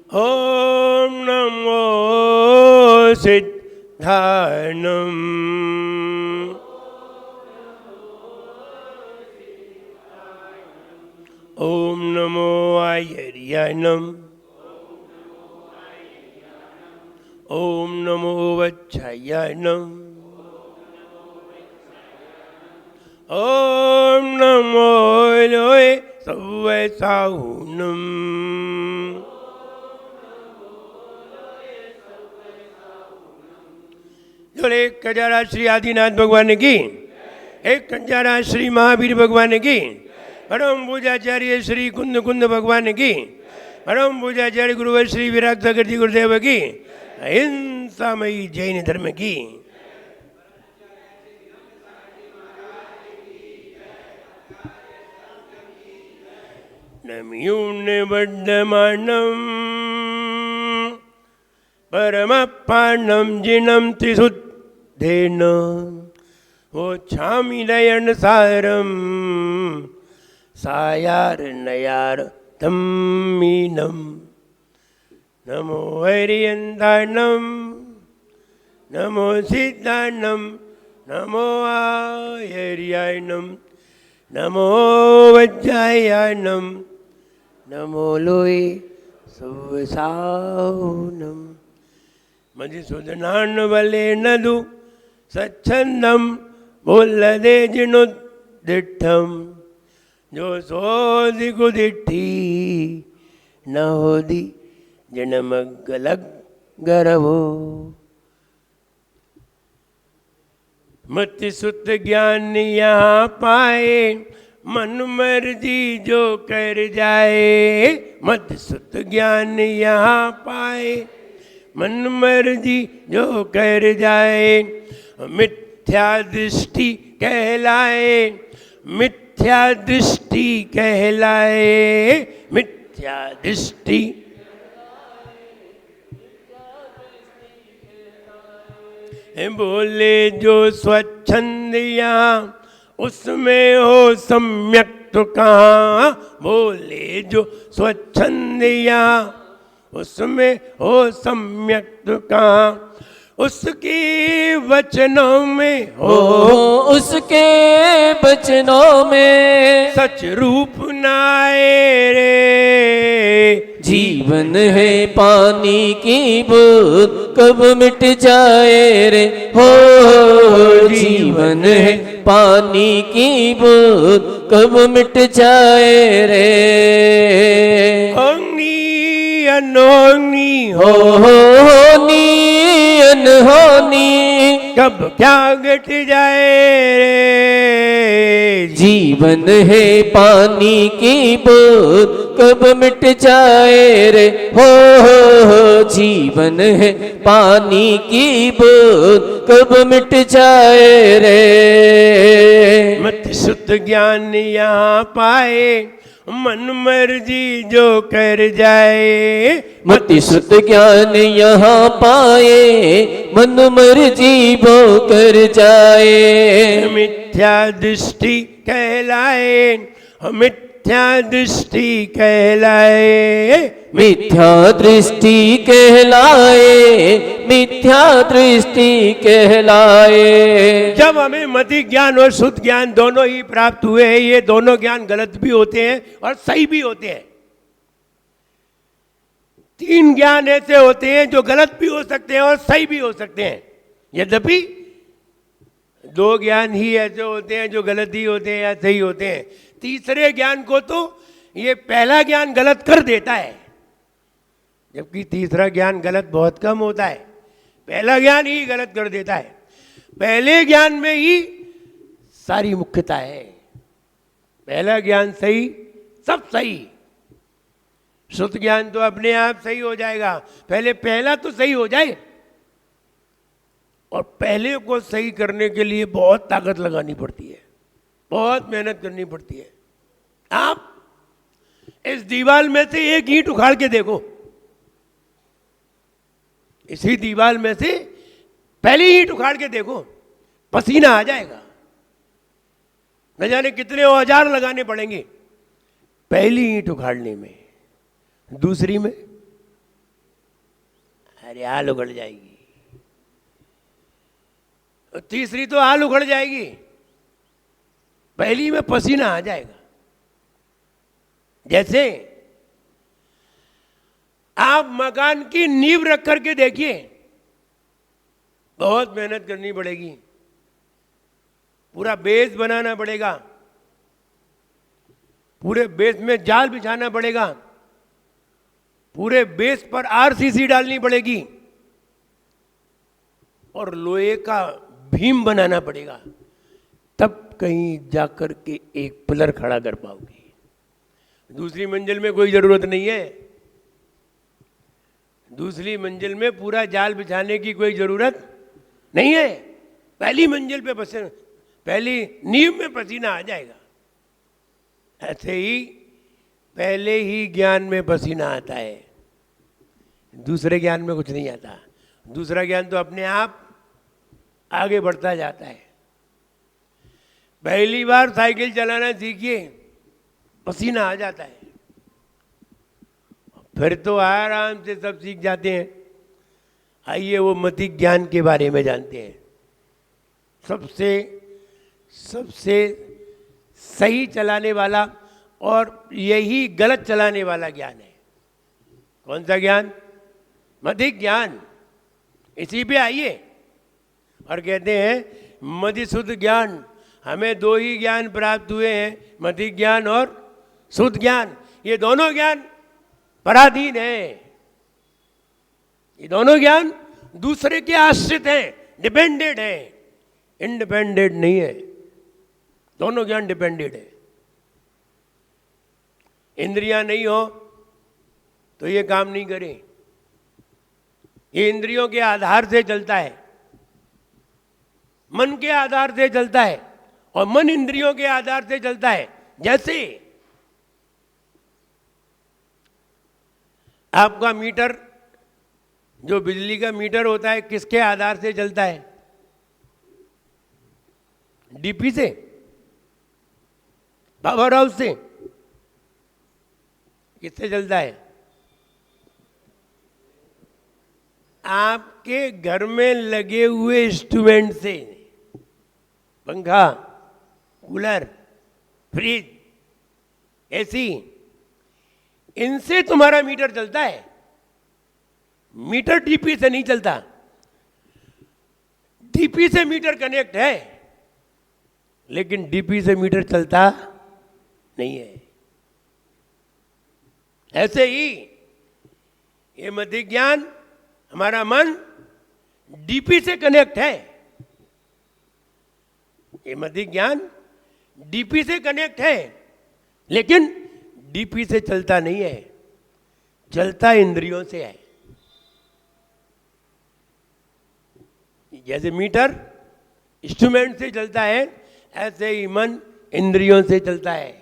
ओम नमो सिद्धानम। ओम नमो आयर्याणम। ओम नमो वच्छायाणम। ओम नमो लोय सव्वसाहुनम। एक कंजारा श्री आदिनाथ भगवान की, एक कंजारा श्री महावीर भगवान की, परम पूजाचार्य श्री कुंद कुंद भगवान की, परम पूजाचार्य गुरुवर श्री विराग सागर जी गुरुदेव की, अहिंसामयी जैन धर्म की। नम्यून वर्धमानम परमपाणम जिनम त्रिशुद्धेन वोच्छामि नयन सारम सायार नयार तम्मीनम। नमो हरियंतानम, नमो सिद्धानम, नमो आयर्याणम, नमो वज्रायणम, नमो लोय सव्वसाहुनम। मधुसूदनान वले नदु सच्छंदम बोलदे जिनुदिठम। जो सोदि कुदिठी न होदी जनमगलग गरवो। मति सुत ज्ञान यहाँ पाए मन मर्जी जो कर जाए। मत सुत ज्ञान यहाँ पाए मन मर्जी जो कर जाए। मिथ्या दृष्टि कहलाए, मिथ्या दृष्टि कहलाए, मिथ्या दृष्टि। बोले जो स्वच्छंद यहाँ उसमें हो सम्यक तो कहाँ। बोले जो स्वच्छंद यहाँ उसमें हो सम्यक तो कहाँ। उसके वचनों में हो, उसके वचनों में सच रूप नाए रे। जीवन है पानी की बूंद कब मिट जाए रे। हो जीवन है पानी की बूंद कब मिट जाए रे। अग्नि अनोग्नि हो नी अनहोनी कब क्या घट जाए रे। जीवन है पानी की बूंद कब मिट जाए रे। हो जीवन है पानी की बूंद कब मिट जाए रे। मत शुद्ध ज्ञान यहाँ पाए मन मर्जी जो कर जाए। मति श्रुत ज्ञान यहाँ पाए मन मर्जी वो कर जाए। मिथ्या दृष्टि कहलाए, मिथ्या दृष्टि कहलाए, मिथ्या दृष्टि कहलाए, मिथ्या दृष्टि कहलाए। जब हमें मति ज्ञान और शुद्ध ज्ञान दोनों ही प्राप्त हुए हैं, ये दोनों ज्ञान गलत भी होते हैं और सही भी होते हैं। तीन ज्ञान ऐसे होते हैं जो गलत भी हो सकते हैं और सही भी हो सकते हैं। यद्यपि दो ज्ञान ही ऐसे होते हैं जो गलत ही होते हैं या सही होते हैं। तीसरे ज्ञान को तो ये पहला ज्ञान गलत कर देता है, जबकि तीसरा ज्ञान गलत बहुत कम होता है। पहला ज्ञान ही गलत कर देता है। पहले ज्ञान में ही सारी मुख्यता है। पहला ज्ञान सही, सब सही। शुद्ध ज्ञान तो अपने आप सही हो जाएगा, पहले पहला तो सही हो जाए। और पहले को सही करने के लिए बहुत ताकत लगानी पड़ती है, बहुत मेहनत करनी पड़ती है। आप इस दीवार में से एक ईंट उखाड़ के देखो, इसी दीवार में से पहली ईंट उखाड़ के देखो, पसीना आ जाएगा। न जाने कितने औजार लगाने पड़ेंगे पहली ईंट उखाड़ने में, दूसरी में अरे आल उगड़ जाएगी। और तीसरी तो आल उगड़ जाएगी, पहली में पसीना आ जाएगा। जैसे आप मकान की नींव रख करके देखिए, बहुत मेहनत करनी पड़ेगी, पूरा बेस बनाना पड़ेगा, पूरे बेस में जाल बिछाना पड़ेगा, पूरे बेस पर आरसीसी डालनी पड़ेगी और लोहे का भीम बनाना पड़ेगा, तब कहीं जाकर के एक पिलर खड़ा कर पाओगे। दूसरी मंजिल में कोई जरूरत नहीं है, दूसरी मंजिल में पूरा जाल बिछाने की कोई जरूरत नहीं है। पहली मंजिल पे पसीना, पहली नींव में पसीना आ जाएगा। ऐसे ही पहले ही ज्ञान में पसीना आता है, दूसरे ज्ञान में कुछ नहीं आता। दूसरा ज्ञान तो अपने आप आगे बढ़ता जाता है। पहली बार साइकिल चलाना सीखिए, पसीना आ जाता है, फिर तो आराम से सब सीख जाते हैं। आइए वो मति ज्ञान के बारे में जानते हैं। सबसे सबसे सही चलाने वाला और यही गलत चलाने वाला ज्ञान है। कौन सा ज्ञान? मति ज्ञान। इसी पे आइए और कहते हैं मति शुद्ध ज्ञान। हमें दो ही ज्ञान प्राप्त हुए हैं, मति ज्ञान और शुद्ध ज्ञान। ये दोनों ज्ञान पराधीन है, ये दोनों ज्ञान दूसरे के आश्रित हैं, डिपेंडेड है, इंडिपेंडेंट नहीं है। दोनों ज्ञान डिपेंडेड है। इंद्रियां नहीं हो तो ये काम नहीं करे। ये इंद्रियों के आधार से चलता है, मन के आधार से चलता है और मन इंद्रियों के आधार से चलता है। जैसे आपका मीटर, जो बिजली का मीटर होता है, किसके आधार से चलता है? डीपी से, पावर हाउस से, किससे चलता है? आपके घर में लगे हुए इंस्ट्रूमेंट से, पंखा, कूलर, फ्रिज, एसी, इनसे तुम्हारा मीटर चलता है। मीटर डीपी से नहीं चलता। डीपी से मीटर कनेक्ट है, लेकिन डीपी से मीटर चलता नहीं है। ऐसे ही ये मति ज्ञान, हमारा मन डीपी से कनेक्ट है। ये मति ज्ञान डीपी से कनेक्ट है, लेकिन डीपी से चलता नहीं है, चलता इंद्रियों से है। जैसे मीटर इंस्ट्रूमेंट से चलता है, ऐसे ही मन इंद्रियों से चलता है।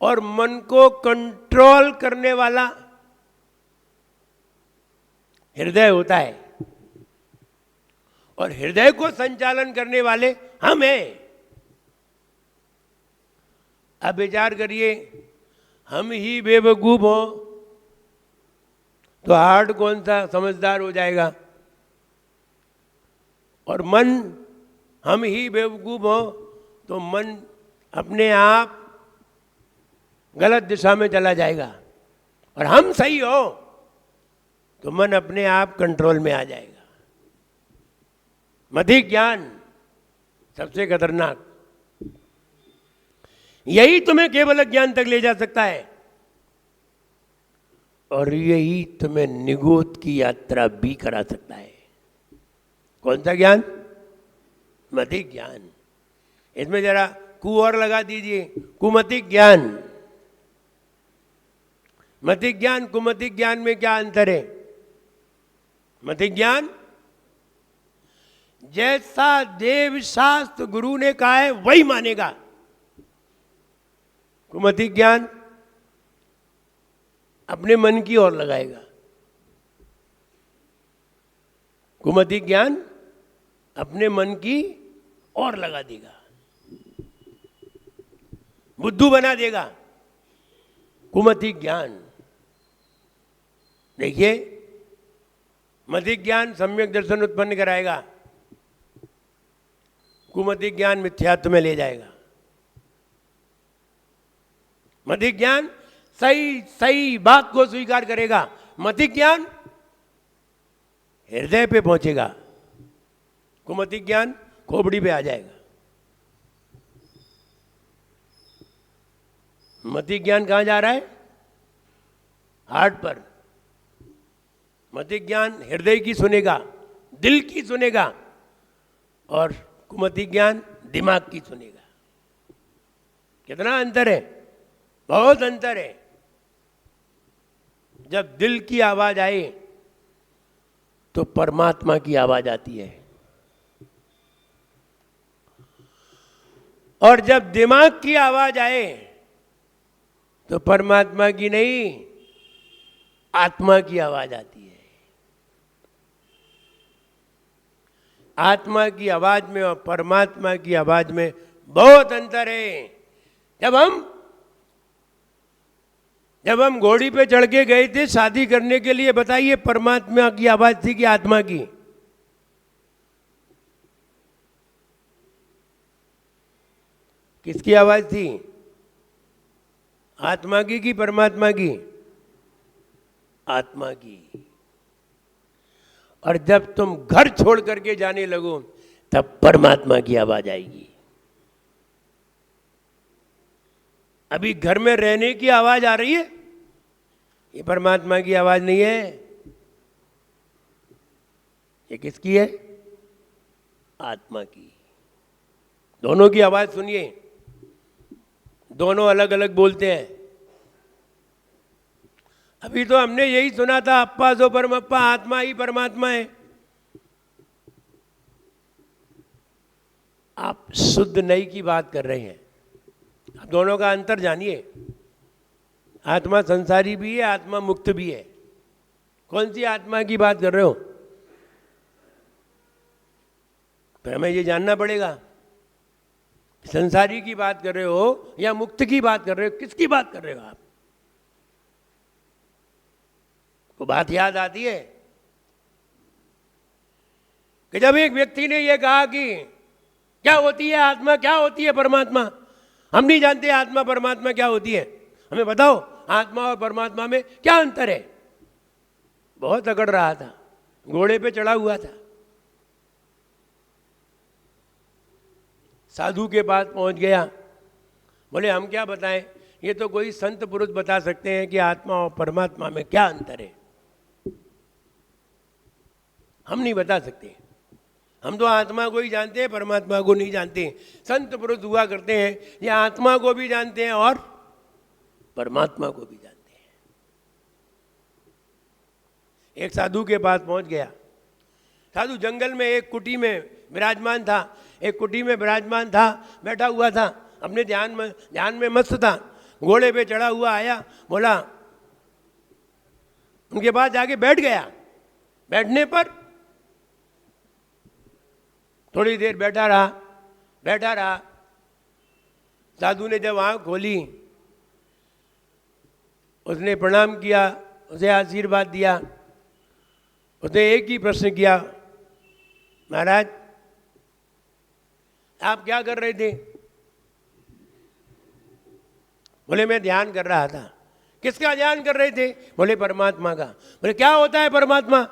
और मन को कंट्रोल करने वाला हृदय होता है, और हृदय को संचालन करने वाले हम हैं। अब विचार करिए, हम ही बेवकूफ हो तो हार्ट कौन सा समझदार हो जाएगा? और मन, हम ही बेवकूफ हो तो मन अपने आप गलत दिशा में चला जाएगा, और हम सही हो तो मन अपने आप कंट्रोल में आ जाएगा। मति ज्ञान सबसे खतरनाक, यही तुम्हें केवल ज्ञान तक ले जा सकता है, और यही तुम्हें निगोद की यात्रा भी करा सकता है। कौन सा ज्ञान? मति ज्ञान। इसमें जरा कु और लगा दीजिए, कुमति ज्ञान। मति ज्ञान कुमति ज्ञान में क्या अंतर है? मति ज्ञान जैसा देव शास्त्र गुरु ने कहा है वही मानेगा। कुमति ज्ञान अपने मन की ओर लगाएगा। कुमति ज्ञान अपने मन की ओर लगा देगा, बुद्धू बना देगा। कुमति ज्ञान देखिए, मति ज्ञान सम्यक दर्शन उत्पन्न कराएगा, कुमति ज्ञान मिथ्यात्व में ले जाएगा। मति ज्ञान सही सही बात को स्वीकार करेगा, मति ज्ञान हृदय पे पहुंचेगा, कुमति ज्ञान खोपड़ी पे आ जाएगा। मति ज्ञान कहां जा रहा है? हार्ट पर। मति ज्ञान हृदय की सुनेगा, दिल की सुनेगा, और कुमति ज्ञान दिमाग की सुनेगा। कितना अंतर है? बहुत अंतर है। जब दिल की आवाज आए तो परमात्मा की आवाज आती है, और जब दिमाग की आवाज आए तो परमात्मा की नहीं, आत्मा की आवाज आती है। आत्मा की आवाज में और परमात्मा की आवाज में बहुत अंतर है। जब हम घोड़ी पे चढ़ के गए थे शादी करने के लिए, बताइए परमात्मा की आवाज थी कि आत्मा की? किसकी आवाज थी? आत्मा की कि परमात्मा की? आत्मा की। और जब तुम घर छोड़ करके जाने लगो तब परमात्मा की आवाज आएगी। अभी घर में रहने की आवाज आ रही है, ये परमात्मा की आवाज नहीं है। ये किसकी है? आत्मा की। दोनों की आवाज सुनिए, दोनों अलग अलग बोलते हैं। अभी तो हमने यही सुना था, अप्पा जो परमप्पा, आत्मा ही परमात्मा है। आप शुद्ध नई की बात कर रहे हैं। आप दोनों का अंतर जानिए। आत्मा संसारी भी है, आत्मा मुक्त भी है। कौन सी आत्मा की बात कर रहे हो? फिर हमें ये जानना पड़ेगा, संसारी की बात कर रहे हो या मुक्त की बात कर रहे हो? किसकी बात कर रहे हो आप? को बात याद आती है कि जब एक व्यक्ति ने यह कहा कि क्या होती है आत्मा, क्या होती है परमात्मा? हम नहीं जानते आत्मा परमात्मा क्या होती है, हमें बताओ आत्मा और परमात्मा में क्या अंतर है। बहुत अकड़ रहा था, घोड़े पे चढ़ा हुआ था। साधु के पास पहुंच गया, बोले हम क्या बताएं, ये तो कोई संत पुरुष बता सकते हैं कि आत्मा और परमात्मा में क्या अंतर है। हम नहीं बता सकते, हम तो आत्मा को ही जानते हैं, परमात्मा को नहीं जानते। संत पुरुष हुआ करते हैं, ये आत्मा को भी जानते हैं और परमात्मा को भी जानते हैं। एक साधु के पास पहुंच गया। साधु जंगल में एक कुटी में विराजमान था, एक कुटी में विराजमान था, बैठा हुआ था, अपने ध्यान में मस्त था। घोड़े पे चढ़ा हुआ आया, बोला, उनके पास जाके बैठ गया। बैठने पर थोड़ी देर बैठा रहा। साधु ने जब आंख खोली, उसने प्रणाम किया, उसे आशीर्वाद दिया। उसने एक ही प्रश्न किया, महाराज आप क्या कर रहे थे? बोले मैं ध्यान कर रहा था। किसका ध्यान कर रहे थे? बोले परमात्मा का। बोले क्या होता है परमात्मा,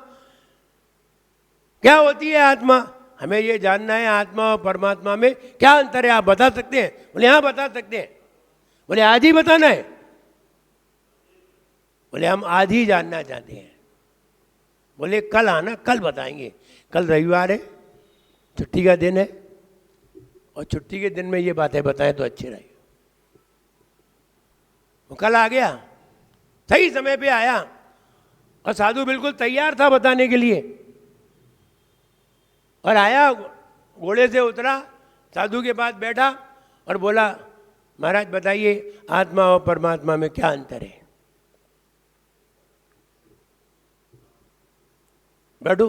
क्या होती है आत्मा? हमें ये जानना है आत्मा और परमात्मा में क्या अंतर है, आप बता सकते हैं? बोले हाँ बता सकते हैं। बोले आज ही बताना है? बोले हम आज ही जानना चाहते हैं। बोले कल आना, कल बताएंगे। कल रविवार है, छुट्टी का दिन है, और छुट्टी के दिन में ये बातें बताएं तो अच्छी रहेगी। वो कल आ गया, सही समय पे आया, और साधु बिल्कुल तैयार था बताने के लिए। और आया, घोड़े से उतरा, साधु के पास बैठा और बोला, महाराज बताइए आत्मा और परमात्मा में क्या अंतर है? बैठो।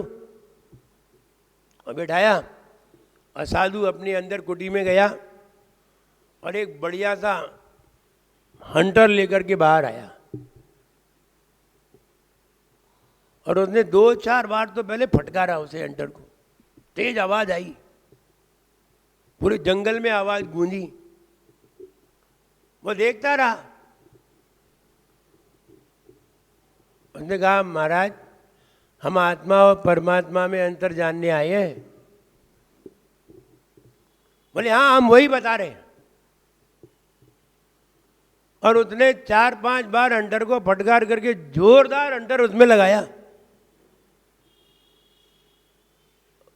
और बैठाया, और साधु अपने अंदर कुटी में गया, और एक बढ़िया सा हंटर लेकर के बाहर आया। और उसने 2-4 बार तो पहले फटकारा उसे एंटर को, तेज आवाज आई, पूरे जंगल में आवाज गूंजी। वो देखता रहा। उसने कहा महाराज हम आत्मा और परमात्मा में अंतर जानने आए हैं। बोले हाँ हम वही बता रहे हैं। और उसने 4-5 बार अंडर को फटकार करके जोरदार अंडर उसमें लगाया।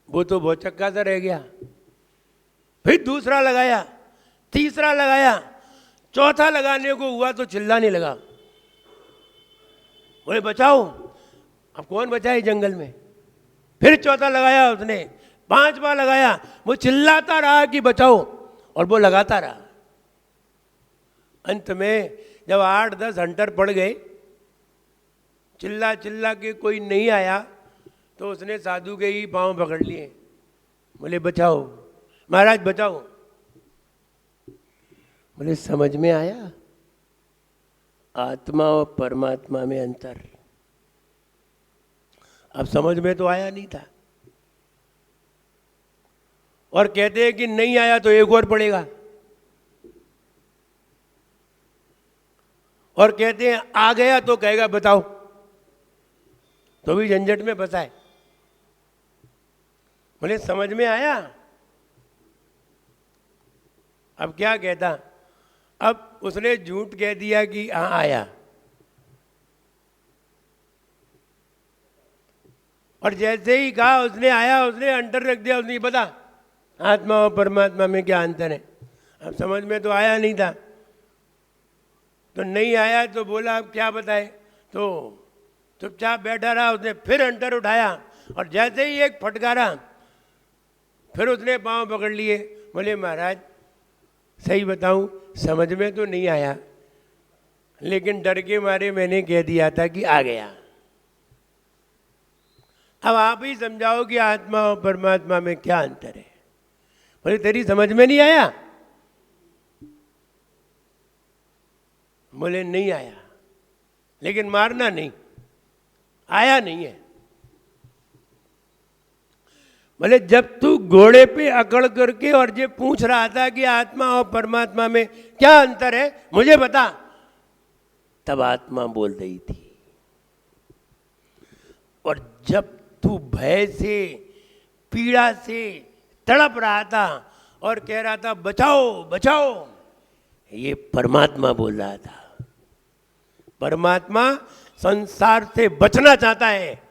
वो तो बहुत चक्का सा रह गया। फिर दूसरा लगाया, तीसरा लगाया, चौथा लगाने को हुआ तो चिल्लाने लगा, बोले बचाओ। अब कौन बचाए जंगल में। फिर चौथा लगाया उसने, 5 बार लगाया, वो चिल्लाता रहा कि बचाओ और वो लगाता रहा। अंत में जब 8-10 हंटर पड़ गए, चिल्ला चिल्ला के कोई नहीं आया, तो उसने साधु के ही पांव पकड़ लिए, बोले बचाओ महाराज बचाओ। बोले समझ में आया आत्मा और परमात्मा में अंतर। अब समझ में तो आया नहीं था। और कहते हैं कि नहीं आया तो एक और पड़ेगा, और कहते हैं आ गया तो कहेगा बताओ, तो भी झंझट में फंसा है। बोले समझ में आया। अब क्या कहता। अब उसने झूठ कह दिया कि हाँ आया, और जैसे ही कहा उसने आया, उसने अंतर रख दिया, उसने बता आत्मा और परमात्मा में क्या अंतर है। अब समझ में तो आया नहीं था, तो नहीं आया तो बोला अब क्या बताए, तो चुपचाप बैठा रहा। उसने फिर अंतर उठाया और जैसे ही एक फटकारा, फिर उसने पांव पकड़ लिए। बोले महाराज सही बताऊं समझ में तो नहीं आया, लेकिन डर के मारे मैंने कह दिया था कि आ गया। अब आप ही समझाओ कि आत्मा और परमात्मा में क्या अंतर है। बोले तेरी समझ में नहीं आया। बोले नहीं आया, लेकिन मारना नहीं, आया नहीं है। बोले जब तू घोड़े पे अकड़ करके और ये पूछ रहा था कि आत्मा और परमात्मा में क्या अंतर है मुझे बता, तब आत्मा बोल रही थी। और जब तू भय से, पीड़ा से तड़प रहा था और कह रहा था बचाओ बचाओ, ये परमात्मा बोल रहा था। परमात्मा संसार से बचना चाहता है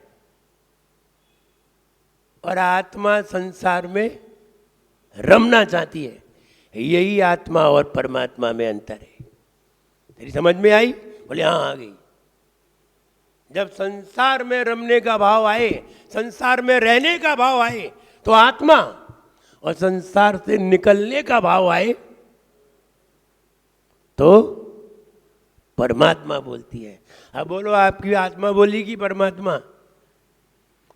और आत्मा संसार में रमना चाहती है। यही आत्मा और परमात्मा में अंतर है। तेरी समझ में आई। बोले हाँ आ गई। जब संसार में रमने का भाव आए, संसार में रहने का भाव आए तो आत्मा, और संसार से निकलने का भाव आए तो परमात्मा बोलती है। अब बोलो आपकी आत्मा बोली कि परमात्मा।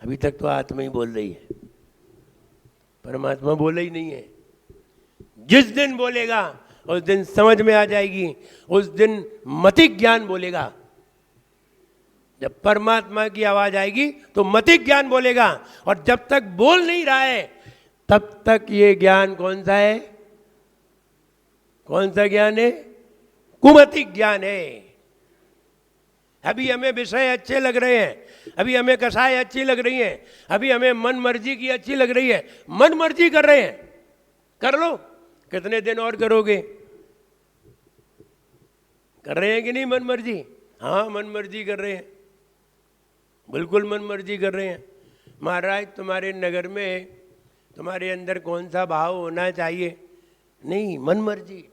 अभी तक तो आत्मा ही बोल रही है, परमात्मा बोला ही नहीं है। जिस दिन बोलेगा उस दिन समझ में आ जाएगी, उस दिन मतिक ज्ञान बोलेगा। जब परमात्मा की आवाज आएगी तो मतिक ज्ञान बोलेगा, और जब तक बोल नहीं रहा है तब तक ये ज्ञान कौन सा है, कौन सा ज्ञान है, कुमतिक ज्ञान है। अभी हमें विषय अच्छे लग रहे हैं, अभी हमें कसाय अच्छी लग रही है, अभी हमें मन मर्जी की अच्छी लग रही है, मन मर्जी कर रहे हैं, कर लो। कितने दिन और करोगे, कर रहे हैं कि नहीं मन मर्जी। हाँ मन मर्जी कर रहे हैं, बिल्कुल मन मर्जी कर रहे हैं। महाराज तुम्हारे नगर में तुम्हारे अंदर कौन सा भाव होना चाहिए, नहीं मन मर्जी,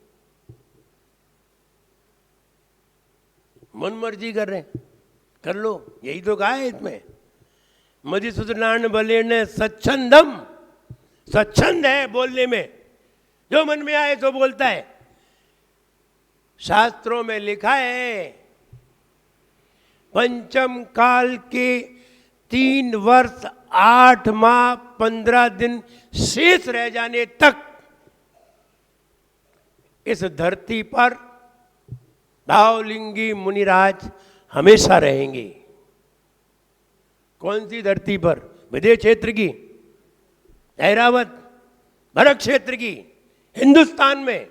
मन मर्जी कर रहे हैं, कर लो। यही तो कहा है इसमें, मधुसूदनान बले ने स्वच्छंदम, स्वच्छंद है बोलने में, जो मन में आए तो बोलता है। शास्त्रों में लिखा है पंचम काल के 3 वर्ष 8 माह 15 दिन शेष रह जाने तक इस धरती पर भावलिंगी मुनिराज हमेशा रहेंगे। कौन सी धरती पर? विदेश क्षेत्र की, ऐरावत, भरत क्षेत्र की, हिंदुस्तान में,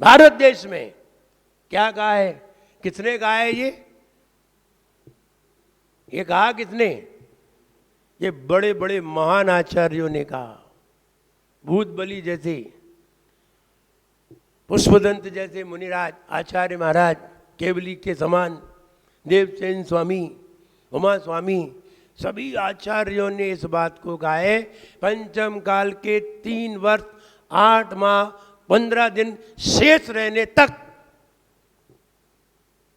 भारत देश में। क्या कहा है? किसने कहा है ये कहा किसने? ये बड़े बड़े महान आचार्यों ने कहा। भूत बलि जैसे, पुष्पदंत जैसे मुनिराज, आचार्य महाराज, केवली के समान, देवसेन स्वामी, उमा स्वामी, सभी आचार्यों ने इस बात को कहा है। पंचम काल के 3 वर्ष 8 माह 15 दिन शेष रहने तक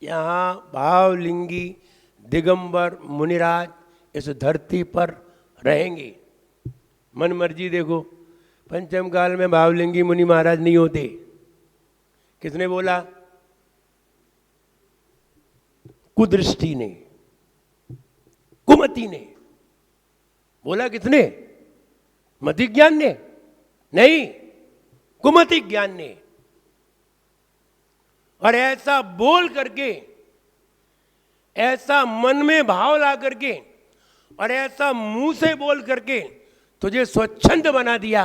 यहाँ भावलिंगी दिगंबर मुनिराज इस धरती पर रहेंगे। मन मर्जी देखो, पंचम काल में भावलिंगी मुनि महाराज नहीं होते। किसने बोला? कुदृष्टि ने, कुमति ने बोला। किसने? मति ज्ञान ने नहीं, कुमति ज्ञान ने। और ऐसा बोल करके, ऐसा मन में भाव ला करके और ऐसा मुंह से बोल करके तुझे स्वच्छंद बना दिया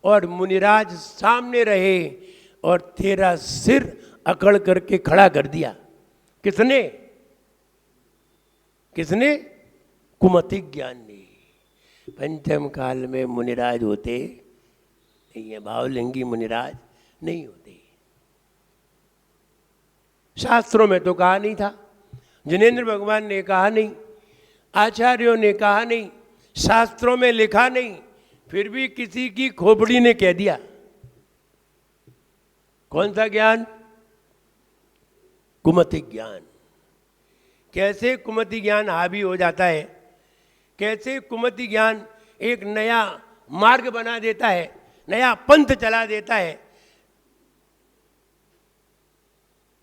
और मुनिराज सामने रहे और तेरा सिर अकड़ करके खड़ा कर दिया। किसने? किसने? कुमति ज्ञान ने। पंचम काल में मुनिराज होते नहीं है, भावलिंगी मुनिराज नहीं होते। शास्त्रों में तो कहा नहीं था, जिनेंद्र भगवान ने कहा नहीं, आचार्यों ने कहा नहीं, शास्त्रों में लिखा नहीं, फिर भी किसी की खोपड़ी ने कह दिया। कौन सा ज्ञान? कुमति ज्ञान। कैसे कुमति ज्ञान हावी हो जाता है, कैसे कुमति ज्ञान एक नया मार्ग बना देता है, नया पंथ चला देता है।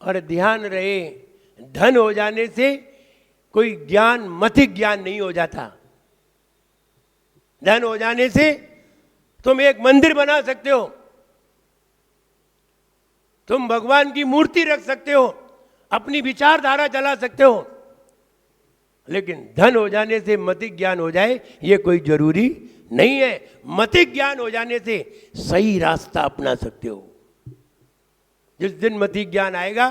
और ध्यान रहे, धन हो जाने से कोई ज्ञान मति ज्ञान नहीं हो जाता। धन हो जाने से तुम एक मंदिर बना सकते हो, तुम भगवान की मूर्ति रख सकते हो, अपनी विचारधारा चला सकते हो, लेकिन धन हो जाने से मति ज्ञान हो जाए ये कोई जरूरी नहीं है। मति ज्ञान हो जाने से सही रास्ता अपना सकते हो। जिस दिन मति ज्ञान आएगा,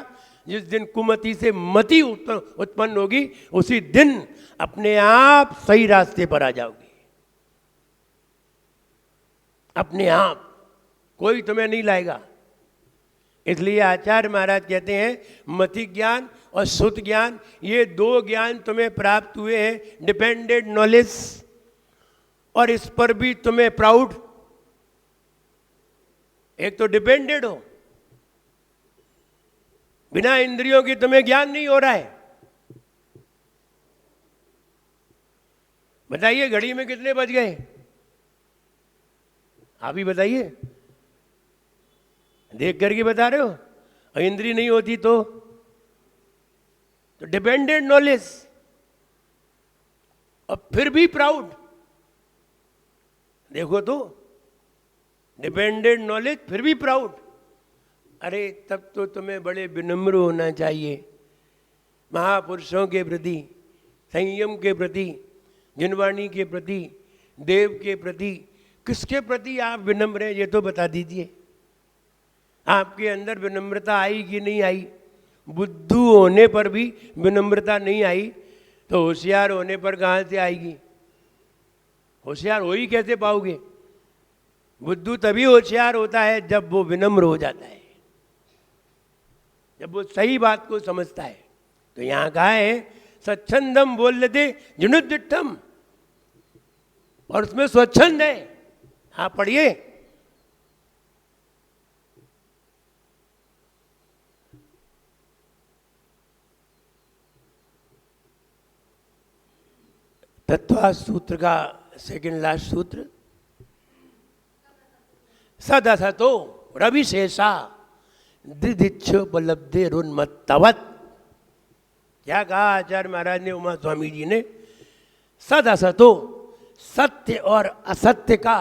जिस दिन कुमति से मति उत्पन्न होगी, उसी दिन अपने आप सही रास्ते पर आ जाओगे। अपने आप, कोई तुम्हें नहीं लाएगा। इसलिए आचार्य महाराज कहते हैं मति ज्ञान और श्रुत ज्ञान, ये 2 ज्ञान तुम्हें प्राप्त हुए हैं, डिपेंडेंट नॉलेज, और इस पर भी तुम्हें प्राउड। एक तो डिपेंडेंट हो, बिना इंद्रियों की तुम्हें ज्ञान नहीं हो रहा है। बताइए घड़ी में कितने बज गए? आप ही बताइए, देख करके बता रहे हो। इंद्री नहीं होती तो डिपेंडेंट नॉलेज, और फिर भी प्राउड। देखो तो, डिपेंडेंट नॉलेज फिर भी प्राउड। अरे तब तो तुम्हें बड़े विनम्र होना चाहिए, महापुरुषों के प्रति, संयम के प्रति, जिनवाणी के प्रति, देव के प्रति। किसके प्रति आप विनम्र हैं ये तो बता दीजिए। आपके अंदर विनम्रता आई कि नहीं आई? बुद्धू होने पर भी विनम्रता नहीं आई तो होशियार होने पर कहाँ से आएगी? होशियार हो ही कैसे पाओगे? बुद्धू तभी होशियार होता है जब वो विनम्र हो जाता है, जब वो सही बात को समझता है। तो यहाँ कहा है स्वच्छंदम बोलते जुनुद्दिठम, और उसमें स्वच्छंद है। हाँ पढ़िए। तत्वा सूत्र का सेकंड लास्ट सूत्र, सदसतो रविशेषा दृदिच्छोपलब्धे रुन्मत्तवत्। क्या कहा आचार्य महाराज ने, उमा स्वामी जी ने? सदसतो, सत्य और असत्य का,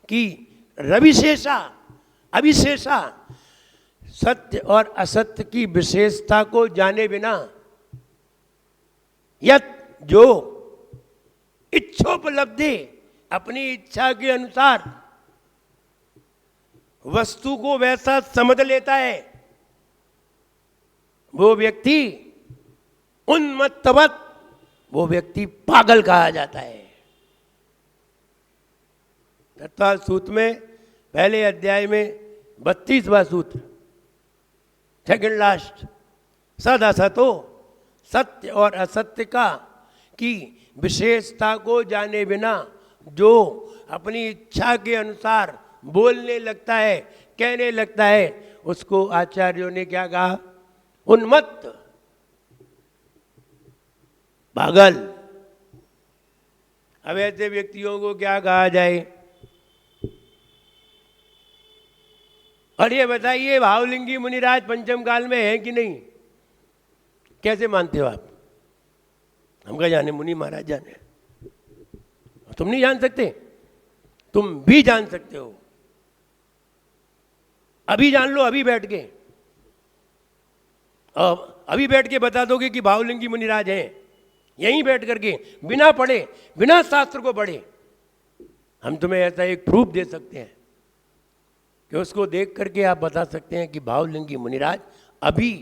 कि रविशेषा अविशेषा, सत्य और असत्य की विशेषता को जाने बिना, यत जो इच्छोपलब्धि, अपनी इच्छा के अनुसार वस्तु को वैसा समझ लेता है, वो व्यक्ति उन्मत्तवत, वो व्यक्ति पागल कहा जाता है। तत्व सूत्र में पहले अध्याय में 32वां सूत्र, सेकंड लास्ट, सद असतो, सत्य और असत्य का की विशेषता को जाने बिना जो अपनी इच्छा के अनुसार बोलने लगता है, कहने लगता है, उसको आचार्यों ने क्या कहा? उन्मत्त, पागल। अब ऐसे व्यक्तियों को क्या कहा जाए? और ये बताइए, भावलिंगी मुनिराज पंचम काल में है कि नहीं? कैसे मानते हो आप? हम क्या जाने, मुनि महाराज जाने। तुम नहीं जान सकते? तुम भी जान सकते हो। अभी जान लो, अभी बैठ के, अभी बैठ के बता दोगे कि भावलिंगी मुनिराज हैं, यहीं बैठ करके, बिना पढ़े, बिना शास्त्र को पढ़े। हम तुम्हें ऐसा एक प्रूफ दे सकते हैं कि उसको देख करके आप बता सकते हैं कि भावलिंगी मुनिराज अभी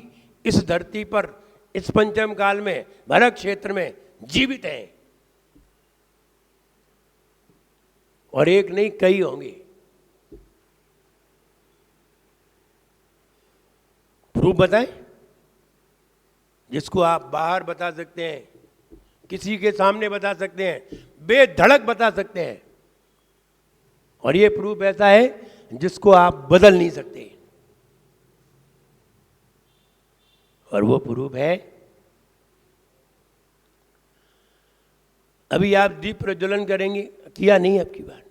इस धरती पर, इस पंचम काल में, भरत क्षेत्र में जीवित हैं। और एक नहीं, कई होंगे। प्रूफ बताएं जिसको आप बाहर बता सकते हैं, किसी के सामने बता सकते हैं, बेधड़क बता सकते हैं। और ये प्रूफ ऐसा है जिसको आप बदल नहीं सकते। और वो प्रूफ है, अभी आप दीप प्रज्वलन करेंगे, किया नहीं आपकी बात,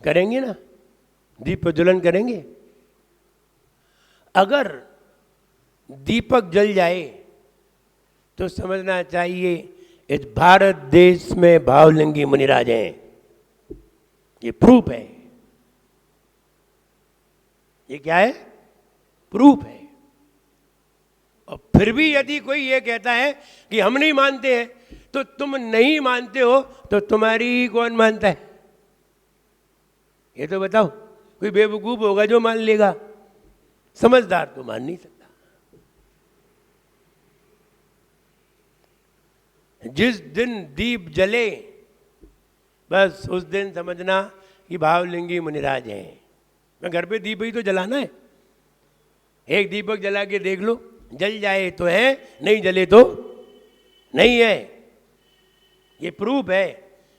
करेंगे ना? दीप प्रज्वलन करेंगे। अगर दीपक जल जाए तो समझना चाहिए इस भारत देश में भावलिंगी मुनिराज हैं। ये प्रूफ है। ये क्या है? प्रूफ है। और फिर भी यदि कोई ये कहता है कि हम नहीं मानते हैं, तो तुम नहीं मानते हो तो तुम्हारी कौन मानता है? ये तो बताओ। कोई बेवकूफ होगा जो मान लेगा, समझदार तो मान नहीं सकता। जिस दिन दीप जले, बस उस दिन समझना कि भावलिंगी मुनिराज हैं। मैं घर पे दीप ही तो जलाना है। एक दीपक जला के देख लो, जल जाए तो है, नहीं जले तो नहीं है। ये प्रूफ है।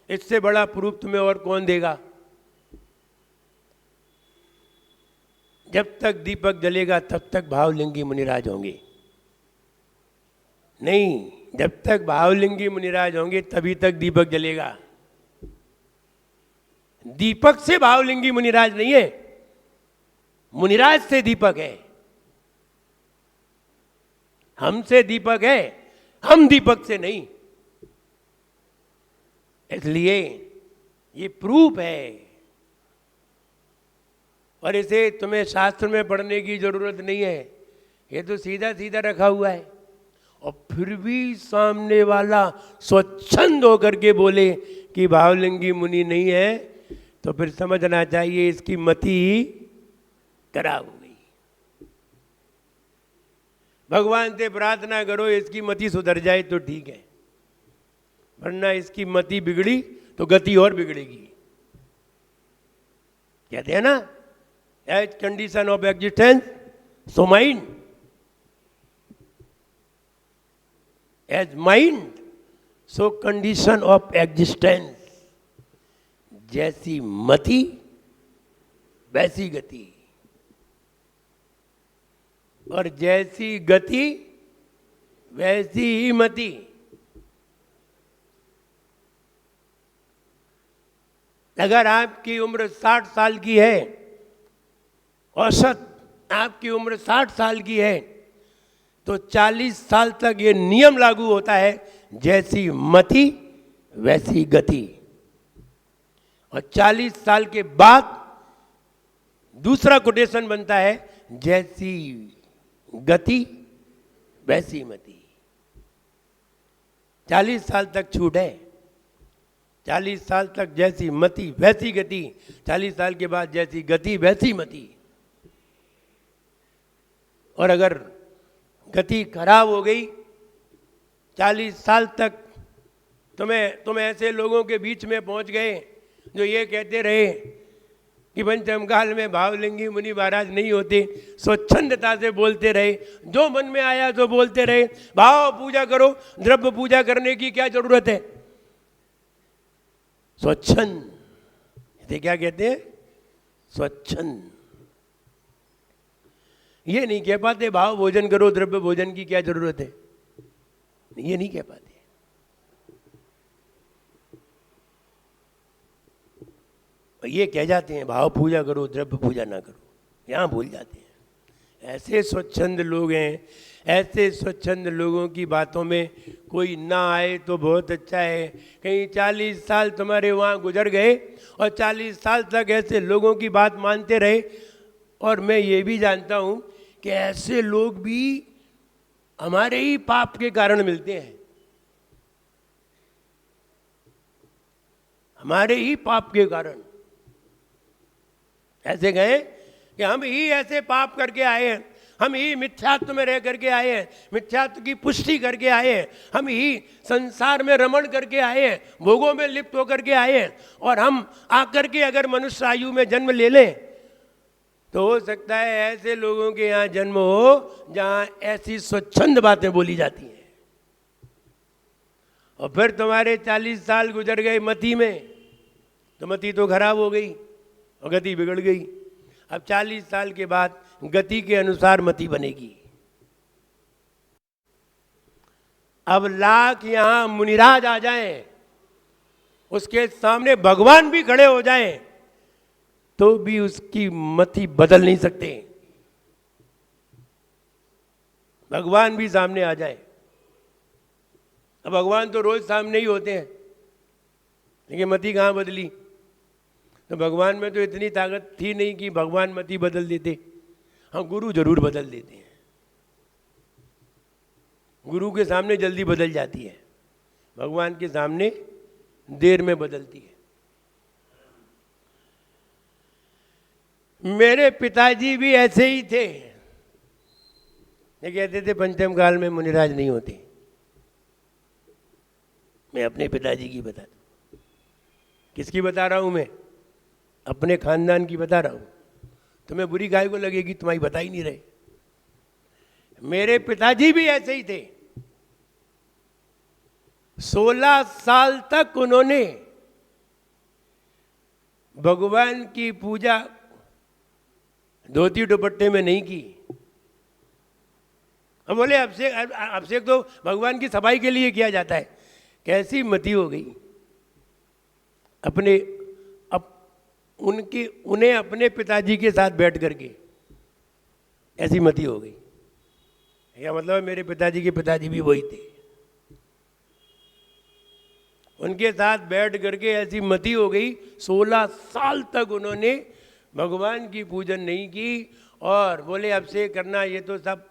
इससे बड़ा प्रूफ तुम्हें और कौन देगा? जब तक दीपक जलेगा तब तक भावलिंगी मुनिराज होंगे। नहीं, जब तक भावलिंगी मुनिराज होंगे तभी तक दीपक जलेगा। दीपक से भावलिंगी मुनिराज नहीं है, मुनिराज से दीपक है। हमसे दीपक है, हम दीपक से नहीं। इसलिए ये प्रूफ है। और इसे तुम्हें शास्त्र में पढ़ने की जरूरत नहीं है, ये तो सीधा सीधा रखा हुआ है। और फिर भी सामने वाला स्वच्छंद होकर के बोले कि भावलिंगी मुनि नहीं है, तो फिर समझना चाहिए इसकी मति खराब हो गई। भगवान से प्रार्थना करो इसकी मति सुधर जाए तो ठीक है, वरना इसकी मति बिगड़ी तो गति और बिगड़ेगी। कहते हैं ना, as condition of existence so mind, as mind so condition of existence. जैसी मति वैसी गति, और जैसी गति वैसी ही मति। अगर आपकी उम्र 60 साल की है, औसत आपकी उम्र 60 साल की है, तो 40 साल तक ये नियम लागू होता है, जैसी मति वैसी गति। और 40 साल के बाद दूसरा कोटेशन बनता है, जैसी गति वैसी मति। 40 साल तक छूट है, 40 साल तक जैसी मति वैसी गति, 40 साल के बाद जैसी गति वैसी मति। और अगर गति खराब हो गई, 40 साल तक तुम ऐसे लोगों के बीच में पहुंच गए जो ये कहते रहे कि पंचमकाल में भावलिंगी मुनि महाराज नहीं होते, स्वच्छंदता से बोलते रहे, जो मन में आया तो बोलते रहे, भाव पूजा करो, द्रव्य पूजा करने की क्या जरूरत है। स्वच्छंद, इसे क्या कहते हैं? स्वच्छंद। ये नहीं कह पाते भाव भोजन करो, द्रव्य भोजन की क्या जरूरत है, ये नहीं कह पाते। ये कह जाते हैं भाव पूजा करो, द्रव्य पूजा ना करो, यहाँ भूल जाते हैं। ऐसे स्वच्छंद लोग हैं, ऐसे स्वच्छंद लोगों की बातों में कोई ना आए तो बहुत अच्छा है। कहीं 40 साल तुम्हारे वहाँ गुजर गए और 40 साल तक ऐसे लोगों की बात मानते रहे। और मैं ये भी जानता हूँ कि ऐसे लोग भी हमारे ही पाप के कारण मिलते हैं, हमारे ही पाप के कारण। ऐसे गए कि हम ही ऐसे पाप करके आए हैं, हम ही मिथ्यात्व में रह करके आए हैं, मिथ्यात्व की पुष्टि करके आए हैं, हम ही संसार में रमण करके आए हैं, भोगों में लिप्त होकर के आए हैं। और हम आकर के अगर मनुष्य आयु में जन्म ले लें तो हो सकता है ऐसे लोगों के यहाँ जन्म हो जहाँ ऐसी स्वच्छंद बातें बोली जाती हैं। और फिर तुम्हारे 40 साल गुजर गए मति में, तो मति तो खराब हो गई और गति बिगड़ गई। अब 40 साल के बाद गति के अनुसार मति बनेगी। अब लाख यहां मुनिराज आ जाएं, उसके सामने भगवान भी खड़े हो जाएं, तो भी उसकी मति बदल नहीं सकते। भगवान भी सामने आ जाए। अब भगवान तो रोज सामने ही होते हैं, लेकिन मति कहाँ बदली? तो भगवान में तो इतनी ताकत थी नहीं कि भगवान मति बदल देते। हाँ, गुरु जरूर बदल देते हैं, गुरु के सामने जल्दी बदल जाती है, भगवान के सामने देर में बदलती है। मेरे पिताजी भी ऐसे ही थे। ये कहते थे पंचम काल में मुनिराज नहीं होते। मैं अपने पिताजी की बता दूं। किसकी बता रहा हूं मैं? अपने खानदान की बता रहा हूं। तुम्हें बुरी गाय को लगेगी, तुम्हारी बता ही नहीं रहे। मेरे पिताजी भी ऐसे ही थे। 16 साल तक उन्होंने भगवान की पूजा धोती दुपट्टे में नहीं की। हम बोले अभिषेक तो भगवान की सफाई के लिए किया जाता है। कैसी मति हो गई उन्हें अपने पिताजी के साथ बैठ करके, ऐसी मति हो गई। क्या मतलब? मेरे पिताजी के पिताजी भी वही थे, उनके साथ बैठ करके ऐसी मति हो गई। 16 साल तक उन्होंने भगवान की पूजन नहीं की और बोले अब से करना, ये तो सब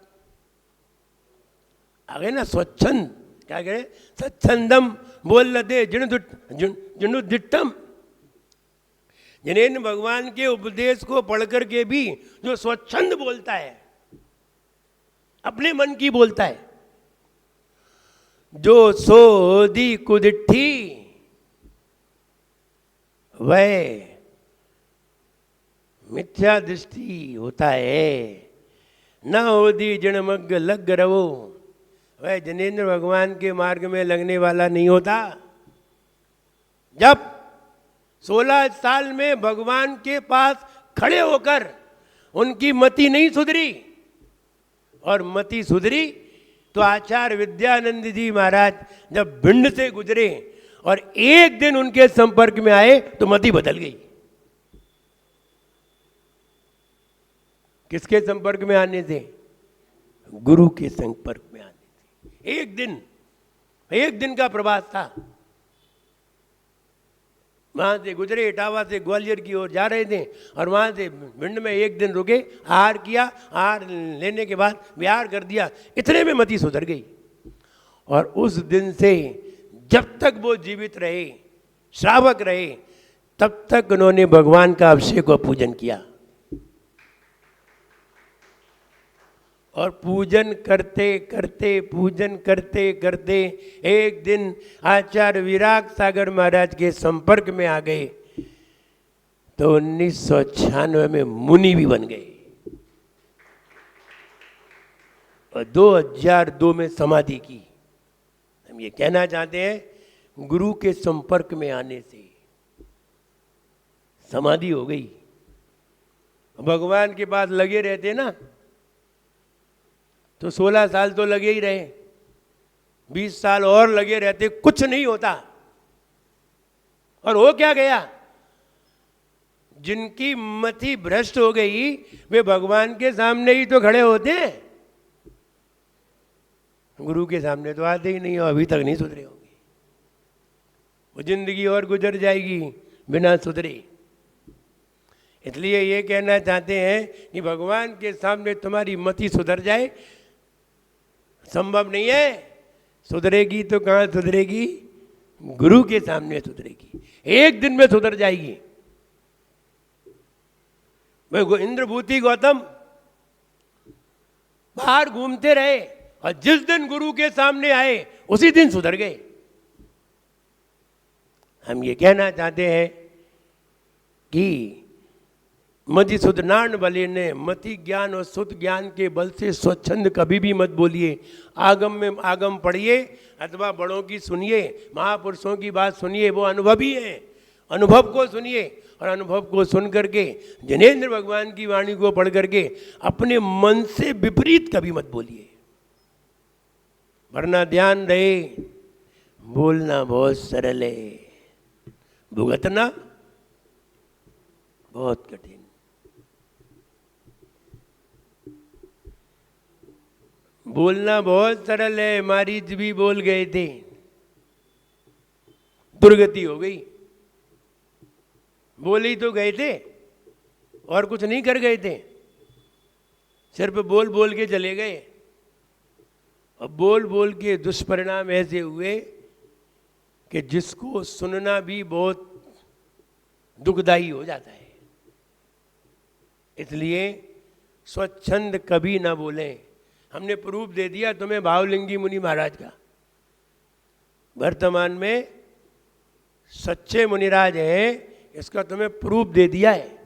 आ गए ना स्वच्छंद। क्या करें? स्वच्छंदम बोल लदे जिनुदिट्टम। जिन्हें भगवान के उपदेश को पढ़ करके भी जो स्वच्छंद बोलता है, अपने मन की बोलता है, जो सोदी कुदिट्ठी वह मिथ्या दृष्टि होता है। न होदी जणमग्ग लग रवो, वह जनेन्द्र भगवान के मार्ग में लगने वाला नहीं होता। जब 16 साल में भगवान के पास खड़े होकर उनकी मति नहीं सुधरी और मति सुधरी तो आचार्य विद्यानंद जी महाराज जब भिंड से गुजरे और एक दिन उनके संपर्क में आए तो मति बदल गई। किसके संपर्क में आने से? गुरु के संपर्क में आने से। एक दिन का प्रवास था। वहां से गुजरे, इटावा से ग्वालियर की ओर जा रहे थे और वहां से भिंड में एक दिन रुके, आहार किया, आहार लेने के बाद विहार कर दिया। इतने में मति सुधर गई और उस दिन से जब तक वो जीवित रहे श्रावक रहे, तब तक उन्होंने भगवान का अभिषेक व पूजन किया। और पूजन करते करते पूजन करते करते एक दिन आचार्य विराग सागर महाराज के संपर्क में आ गए, तो 1996 में मुनि भी बन गए और 2002 में समाधि की। हम ये कहना चाहते हैं, गुरु के संपर्क में आने से समाधि हो गई। भगवान के पास लगे रहते ना तो 16 साल तो लगे ही रहे, 20 साल और लगे रहते, कुछ नहीं होता। और हो क्या गया? जिनकी मति भ्रष्ट हो गई वे भगवान के सामने ही तो खड़े होते हैं, गुरु के सामने तो आते ही नहीं, और अभी तक नहीं सुधरे होंगे। वो जिंदगी और गुजर जाएगी बिना सुधरे। इसलिए ये कहना चाहते हैं कि भगवान के सामने तुम्हारी मति सुधर जाए, संभव नहीं है। सुधरेगी तो कहाँ सुधरेगी? गुरु के सामने सुधरेगी, एक दिन में सुधर जाएगी। वे इंद्रभूति गौतम बाहर घूमते रहे और जिस दिन गुरु के सामने आए उसी दिन सुधर गए। हम ये कहना चाहते हैं कि मति सुधनान बले ने, मति ज्ञान और शुद्ध ज्ञान के बल से स्वच्छंद कभी भी मत बोलिए। आगम में आगम पढ़िए अथवा बड़ों की सुनिए, महापुरुषों की बात सुनिए, वो अनुभवी हैं, अनुभव को सुनिए। और अनुभव को सुन करके जिनेंद्र भगवान की वाणी को पढ़ करके अपने मन से विपरीत कभी मत बोलिए, वरना ध्यान रहे बोलना बहुत सरल है, भुगतना बहुत कठिन। बोलना बहुत सरल है, मारीच भी बोल गए थे, दुर्गति हो गई। बोले ही तो गए थे और कुछ नहीं कर गए थे, सिर्फ बोल बोल के चले गए। और बोल बोल के दुष्परिणाम ऐसे हुए कि जिसको सुनना भी बहुत दुखदायी हो जाता है। इसलिए स्वच्छंद कभी ना बोलें। हमने प्रूफ दे दिया तुम्हें भावलिंगी मुनि महाराज का। वर्तमान में सच्चे मुनिराज हैं, इसका तुम्हें प्रूफ दे दिया है।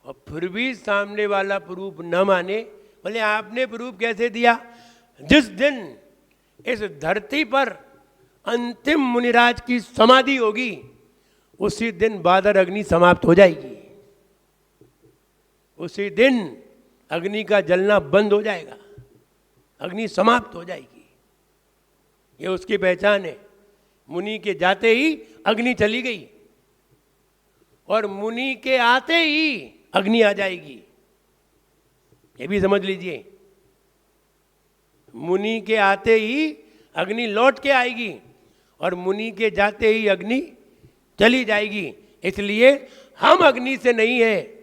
और फिर भी सामने वाला प्रूफ न माने, बोले आपने प्रूफ कैसे दिया? जिस दिन इस धरती पर अंतिम मुनिराज की समाधि होगी उसी दिन बादर अग्नि समाप्त हो जाएगी, उसी दिन अग्नि का जलना बंद हो जाएगा, अग्नि समाप्त हो जाएगी। ये उसकी पहचान है। मुनि के जाते ही अग्नि चली गई और मुनि के आते ही अग्नि आ जाएगी, ये भी समझ लीजिए। मुनि के आते ही अग्नि लौट के आएगी और मुनि के जाते ही अग्नि चली जाएगी। इसलिए हम अग्नि से नहीं है,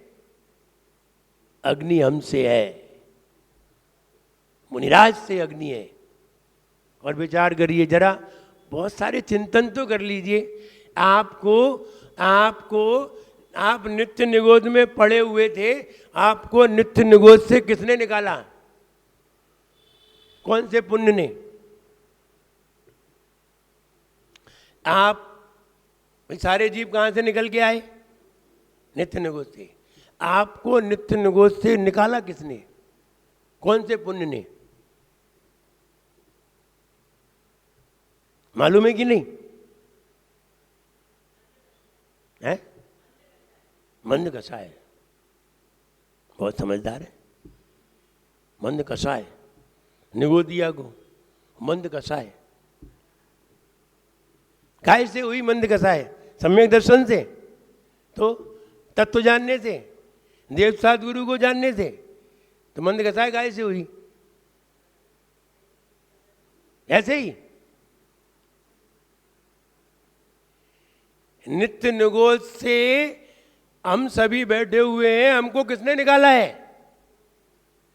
अग्नि हमसे है, मुनिराज से अग्नि है। और विचार करिए जरा, बहुत सारे चिंतन तो कर लीजिए। आप नित्य निगोद में पड़े हुए थे, आपको नित्य निगोद से किसने निकाला? कौन से पुण्य ने? आप सारे जीव कहां से निकल के आए? नित्य निगोद से। आपको नित्य निगोद से निकाला किसने? कौन से पुण्य ने? मालूम है कि नहीं? है? मंद कसाय, बहुत समझदार है। मंद कसाय, निगोदिया को मंद कसाय। काय से हुई मंद कसाय? सम्यक दर्शन से, तो तत्व जानने से, देव सद्गुरु को जानने से। तो मंद कसाय काय से हुई? ऐसे ही नित्य निगोद से हम सभी बैठे हुए हैं, हमको किसने निकाला है?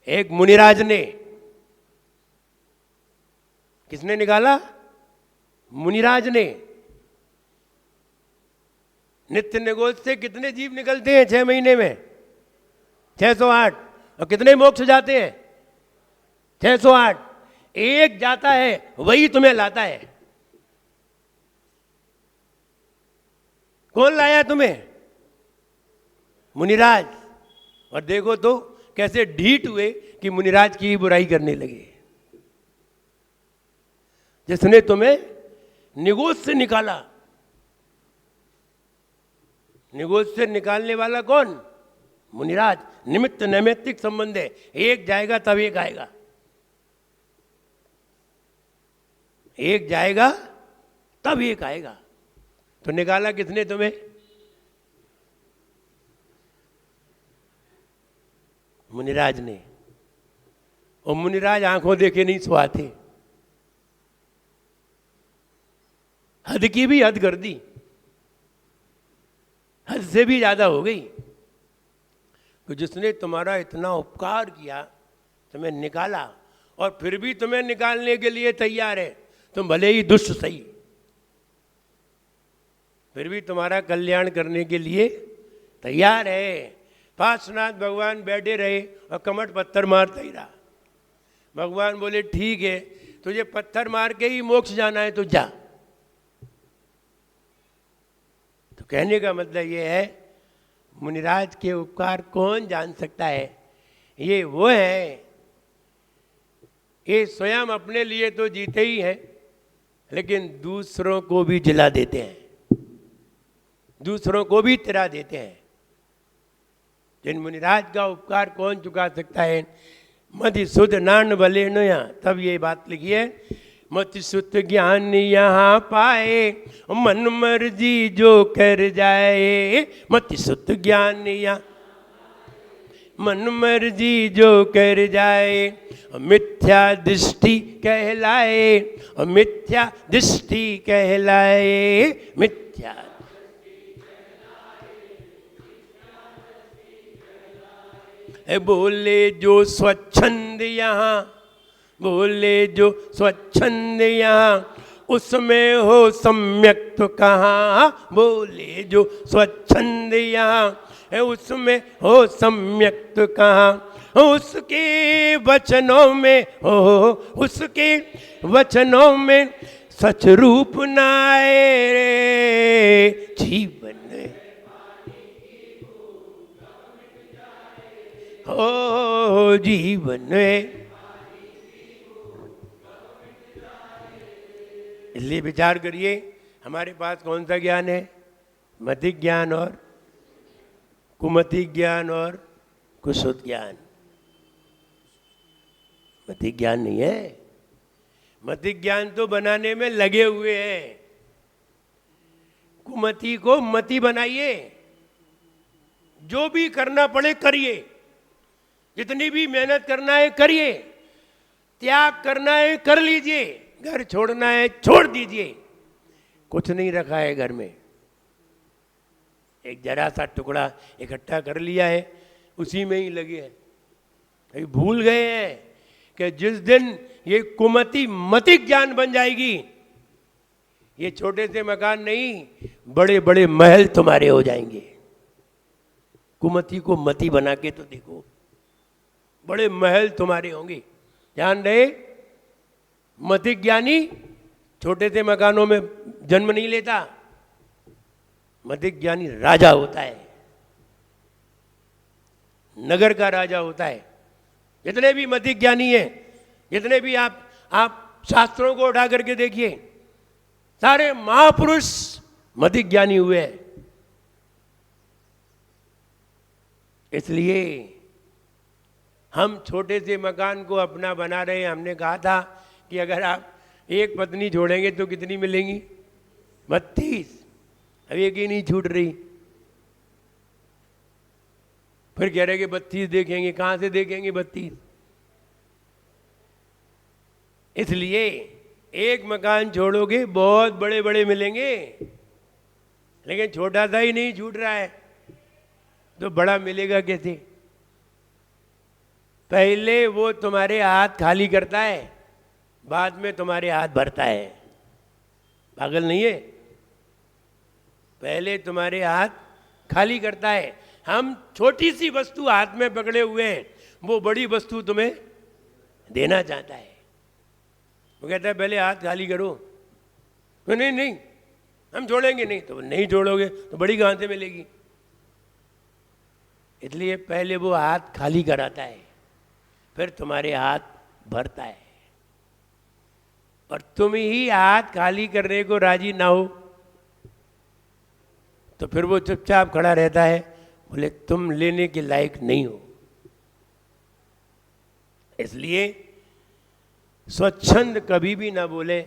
एक मुनिराज ने। किसने निकाला? मुनिराज ने। नित्य निगोज से कितने जीव निकलते हैं 6 महीने में? 608। और कितने मोक्ष जाते हैं? 608। एक जाता है वही तुम्हें लाता है। कौन लाया तुम्हें? मुनिराज। और देखो तो कैसे ढीठ हुए कि मुनिराज की ही बुराई करने लगे। जिसने तुम्हें निगोज से निकाला। निगोज से निकालने वाला कौन? मुनिराज। निमित्त नैमित्तिक संबंध है, एक जाएगा तब एक आएगा। एक जाएगा तब एक आएगा। तो निकाला किसने तुम्हें? मुनिराज ने। और मुनिराज आंखों देखे नहीं सुहाते। हद की भी हद कर दी, हद से भी ज्यादा हो गई। तो जिसने तुम्हारा इतना उपकार किया, तुम्हें निकाला, और फिर भी तुम्हें निकालने के लिए तैयार है, तुम भले ही दुष्ट सही, फिर भी तुम्हारा कल्याण करने के लिए तैयार है। पार्श्वनाथ भगवान बैठे रहे और कमट पत्थर मारता ही रहा। भगवान बोले ठीक है, तुझे पत्थर मार के ही मोक्ष जाना है तो जा। तो कहने का मतलब ये है, मुनिराज के उपकार कौन जान सकता है? ये वो है, ये स्वयं अपने लिए तो जीते ही हैं, लेकिन दूसरों को भी जिला देते हैं, दूसरों को भी तिरा देते हैं। जिन मुनिराज का उपकार कौन चुका सकता है? मति सुध नान भले नया। तब ये बात लिखी है, मति सुध ज्ञान यहाँ पाए, मन मर्जी जो कर जाए। मति सुध ज्ञान यहाँ मन मर्जी जो कर जाए। मिथ्या दृष्टि कहलाए, मिथ्या दृष्टि कहलाए। मिथ्या बोले जो स्वच्छंद यहाँ, बोले जो स्वच्छंद यहाँ, उसमें हो सम्यक तो कहाँ। बोले जो स्वच्छंद यहाँ, उसमें हो सम्यक तो कहाँ। उसके वचनों में हो, उसके वचनों में सच रूप नाए रे जीवन। ओ जीवन में। इसलिए विचार करिए, हमारे पास कौन सा ज्ञान है? मतिक ज्ञान और कुमतिक ज्ञान और कुशुद्ध ज्ञान। मतिक ज्ञान नहीं है। मतिक ज्ञान तो बनाने में लगे हुए हैं। कुमति को मति बनाइए, जो भी करना पड़े करिए, जितनी भी मेहनत करना है करिए, त्याग करना है कर लीजिए, घर छोड़ना है छोड़ दीजिए। कुछ नहीं रखा है घर में, एक जरा सा टुकड़ा इकट्ठा कर लिया है, उसी में ही लगे हैं। अभी भूल गए हैं कि जिस दिन ये कुमति मतिक ज्ञान बन जाएगी, ये छोटे से मकान नहीं, बड़े बड़े महल तुम्हारे हो जाएंगे। कुमति को मति बना के तो देखो, बड़े महल तुम्हारे होंगे। ध्यान रहे, मतिक ज्ञानी छोटे से मकानों में जन्म नहीं लेता, मतिक ज्ञानी राजा होता है, नगर का राजा होता है। जितने भी मतिक ज्ञानी हैं, जितने भी आप शास्त्रों को उठा करके देखिए, सारे महापुरुष मतिक ज्ञानी हुए हैं। इसलिए हम छोटे से मकान को अपना बना रहे हैं। हमने कहा था कि अगर आप एक पत्नी छोड़ेंगे तो कितनी मिलेंगी? 32। अब एक ही नहीं छूट रही, फिर कह रहे कि 32 देखेंगे। कहाँ से देखेंगे 32? इसलिए एक मकान छोड़ोगे बहुत बड़े बड़े मिलेंगे, लेकिन छोटा सा ही नहीं छूट रहा है तो बड़ा मिलेगा कैसे? पहले वो तुम्हारे हाथ खाली करता है, बाद में तुम्हारे हाथ भरता है। पागल नहीं है? पहले तुम्हारे हाथ खाली करता है। हम छोटी सी वस्तु हाथ में पकड़े हुए हैं, वो बड़ी वस्तु तुम्हें देना चाहता है। वो कहता है पहले हाथ खाली करो, तो नहीं नहीं हम छोड़ेंगे नहीं। तो नहीं छोड़ोगे तो बड़ी कहाँ से मिलेगी? इसलिए पहले वो हाथ खाली कराता है, फिर तुम्हारे हाथ भरता है। और तुम ही हाथ खाली करने को राजी ना हो तो फिर वो चुपचाप खड़ा रहता है, बोले तुम लेने के लायक नहीं हो। इसलिए स्वच्छंद कभी भी ना बोले।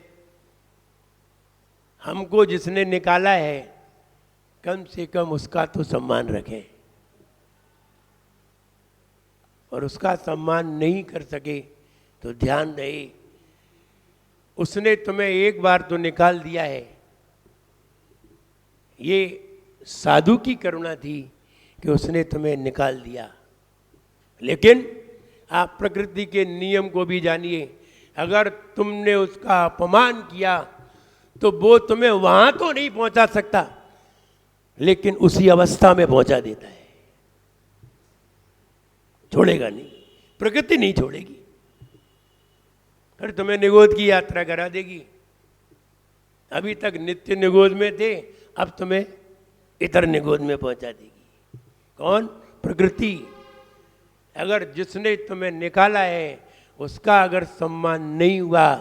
हमको जिसने निकाला है कम से कम उसका तो सम्मान रखें, और उसका सम्मान नहीं कर सके तो ध्यान रहे उसने तुम्हें एक बार तो निकाल दिया है। ये साधु की करुणा थी कि उसने तुम्हें निकाल दिया। लेकिन आप प्रकृति के नियम को भी जानिए, अगर तुमने उसका अपमान किया तो वो तुम्हें वहां तो नहीं पहुंचा सकता, लेकिन उसी अवस्था में पहुंचा देता है। छोड़ेगा नहीं, प्रकृति नहीं छोड़ेगी। फिर तुम्हें निगोद की यात्रा करा देगी। अभी तक नित्य निगोद में थे, अब तुम्हें इतर निगोद में पहुंचा देगी। कौन? प्रकृति। अगर जिसने तुम्हें निकाला है उसका अगर सम्मान नहीं हुआ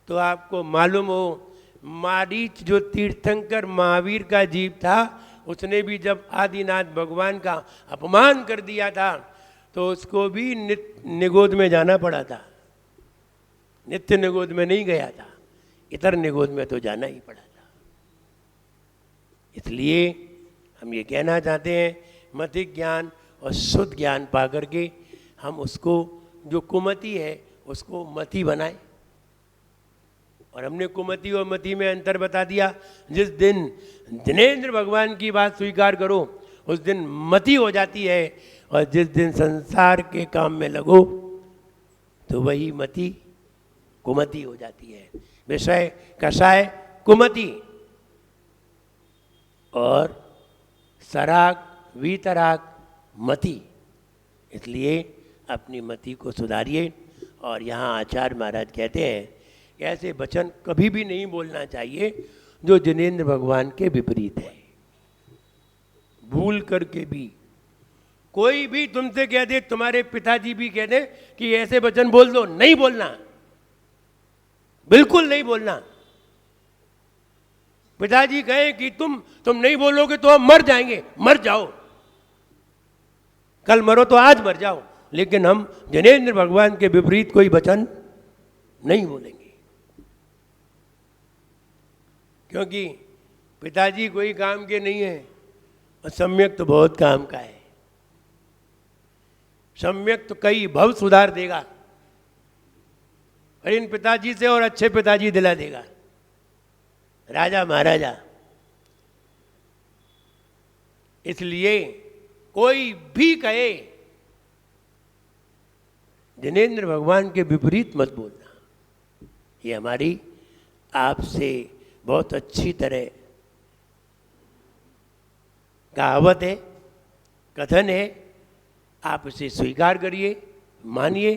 तो आपको मालूम हो, मारीच जो तीर्थंकर महावीर का जीव था, उसने भी जब आदिनाथ भगवान का अपमान कर दिया था तो उसको भी निगोद में जाना पड़ा था। नित्य निगोद में नहीं गया था, इतर निगोद में तो जाना ही पड़ा था। इसलिए हम ये कहना चाहते हैं, मति ज्ञान और शुद्ध ज्ञान पा करके हम उसको जो कुमति है उसको मति बनाए। और हमने कुमति और मति में अंतर बता दिया। जिस दिन जिनेंद्र भगवान की बात स्वीकार करो उस दिन मति हो जाती है, और जिस दिन संसार के काम में लगो तो वही मति कुमति हो जाती है। विषय कषाय कुमति और सराग वीतराग मति। इसलिए अपनी मति को सुधारिए। और यहाँ आचार्य महाराज कहते हैं कि ऐसे वचन कभी भी नहीं बोलना चाहिए जो जिनेंद्र भगवान के विपरीत है। भूल करके भी कोई भी तुमसे कह दे, तुम्हारे पिताजी भी कह दे कि ऐसे वचन बोल दो, नहीं बोलना, बिल्कुल नहीं बोलना। पिताजी कहे कि तुम नहीं बोलोगे तो हम मर जाएंगे, मर जाओ, कल मरो तो आज मर जाओ, लेकिन हम जिनेंद्र भगवान के विपरीत कोई वचन नहीं बोलेंगे। क्योंकि पिताजी कोई काम के नहीं है और सम्यक तो बहुत काम का है। सम्यक तो कई भव सुधार देगा और इन पिताजी से और अच्छे पिताजी दिला देगा, राजा महाराजा। इसलिए कोई भी कहे जिनेंद्र भगवान के विपरीत मत बोलना। ये हमारी आपसे बहुत अच्छी तरह कहावत है, कथन है। आप इसे स्वीकार करिए, मानिए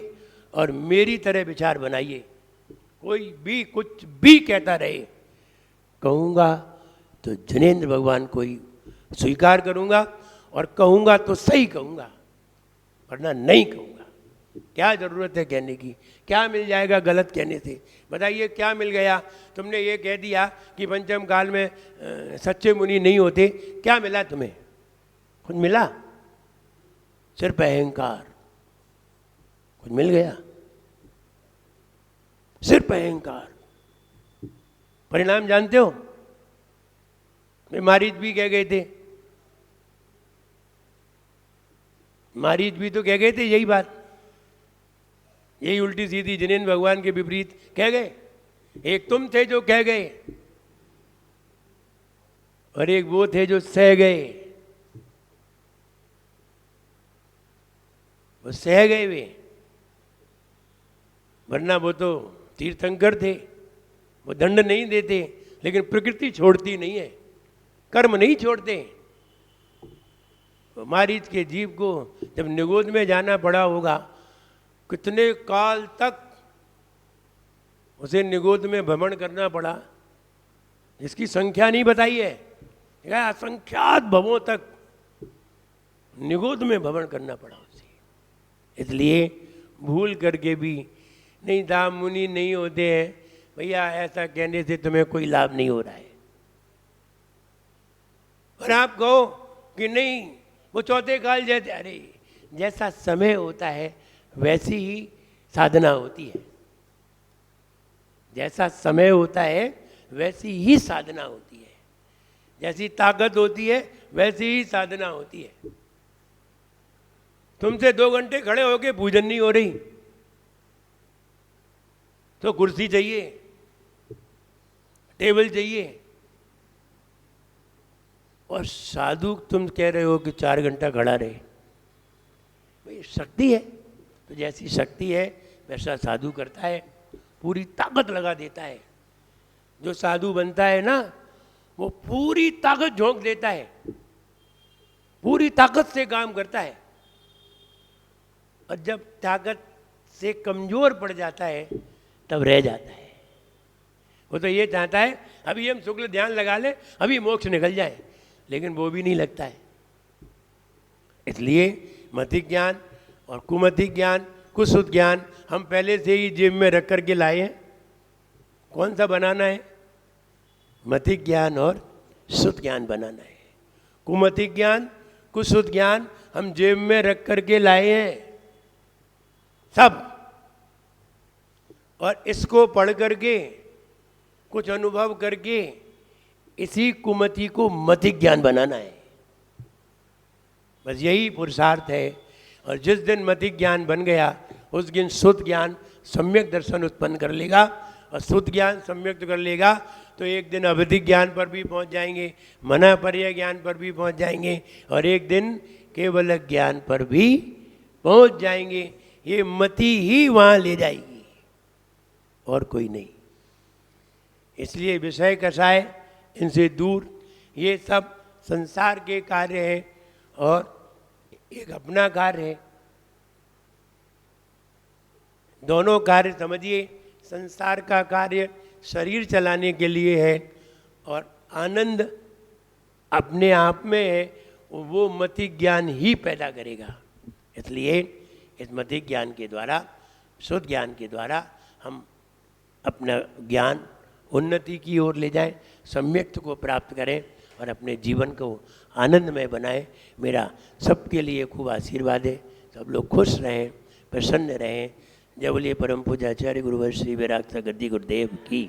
और मेरी तरह विचार बनाइए। कोई भी कुछ भी कहता रहे, कहूँगा तो जिनेंद्र भगवान को ही स्वीकार करूँगा और कहूँगा तो सही कहूँगा, वरना नहीं कहूँगा। क्या ज़रूरत है कहने की? क्या मिल जाएगा गलत कहने से? बताइए क्या मिल गया? तुमने ये कह दिया कि पंचम काल में सच्चे मुनि नहीं होते, क्या मिला तुम्हें? कुछ मिला? सिर्फ अहंकार। कुछ मिल गया? सिर्फ अहंकार। परिणाम जानते हो? मारीच भी कह गए थे, मारीच भी तो कह गए थे यही बात, यही उल्टी सीधी जिनेंद्र भगवान के विपरीत कह गए। एक तुम थे जो कह गए और एक वो थे जो सह गए। वो सह गए वे, वरना वो तो तीर्थंकर थे, वो दंड नहीं देते। लेकिन प्रकृति छोड़ती नहीं है, कर्म नहीं छोड़ते। मारीच के जीव को जब निगोद में जाना पड़ा होगा, कितने काल तक उसे निगोद में भ्रमण करना पड़ा, जिसकी संख्या नहीं बताई है, असंख्यात भवों तक निगोद में भ्रमण करना पड़ा उसे। इसलिए भूल करके भी नहीं, दाम मुनि नहीं होते हैं भैया, ऐसा कहने से तुम्हें कोई लाभ नहीं हो रहा है। और आप कहो कि नहीं वो चौथे काल जैसे, अरे जैसा समय होता है वैसी ही साधना होती है, जैसा समय होता है वैसी ही साधना होती है, जैसी ताकत होती है वैसी ही साधना होती है। तुमसे 2 घंटे खड़े होके पूजन नहीं हो रही तो कुर्सी चाहिए, टेबल चाहिए। और साधु तुम कह रहे हो कि 4 घंटा खड़ा रहे, भाई शक्ति है तो जैसी शक्ति है वैसा साधु करता है, पूरी ताकत लगा देता है। जो साधु बनता है ना वो पूरी ताकत झोंक देता है, पूरी ताकत से काम करता है। और जब ताकत से कमजोर पड़ जाता है तब रह जाता है। वो तो ये चाहता है अभी हम शुक्ल ध्यान लगा लें, अभी मोक्ष निकल जाए, लेकिन वो भी नहीं लगता है। इसलिए मति ज्ञान और कुमति ज्ञान, कुसुत ज्ञान हम पहले से ही जेब में रख करके लाए हैं। कौन सा बनाना है? मति ज्ञान और सुत ज्ञान बनाना है। कुमति ज्ञान, कुसुत ज्ञान हम जेब में रख करके लाए हैं सब, और इसको पढ़ करके कुछ अनुभव करके इसी कुमति को मति ज्ञान बनाना है। बस यही पुरुषार्थ है। और जिस दिन मति ज्ञान बन गया उस दिन सुत ज्ञान सम्यक दर्शन उत्पन्न कर लेगा, और सुत ज्ञान सम्यक कर लेगा तो एक दिन अवधि ज्ञान पर भी पहुंच जाएंगे, मना पर्य ज्ञान पर भी पहुंच जाएंगे, और एक दिन केवल ज्ञान पर भी पहुंच जाएंगे। ये मति ही वहाँ ले जाएगी और कोई नहीं। इसलिए विषय कषाय इनसे दूर, ये सब संसार के कार्य है और एक अपना कार्य है। दोनों कार्य समझिए, संसार का कार्य शरीर चलाने के लिए है और आनंद अपने आप में है, वो मति ज्ञान ही पैदा करेगा। इसलिए इस मति ज्ञान के द्वारा, शुद्ध ज्ञान के द्वारा हम अपना ज्ञान उन्नति की ओर ले जाएं, सम्यक्त को प्राप्त करें और अपने जीवन को आनंदमय बनाएं। मेरा सबके लिए खूब आशीर्वाद है। सब लोग खुश रहें, प्रसन्न रहें। जय बोलिए परम पूज्य आचार्य गुरुवर श्री विराट गद्दी गुरुदेव की।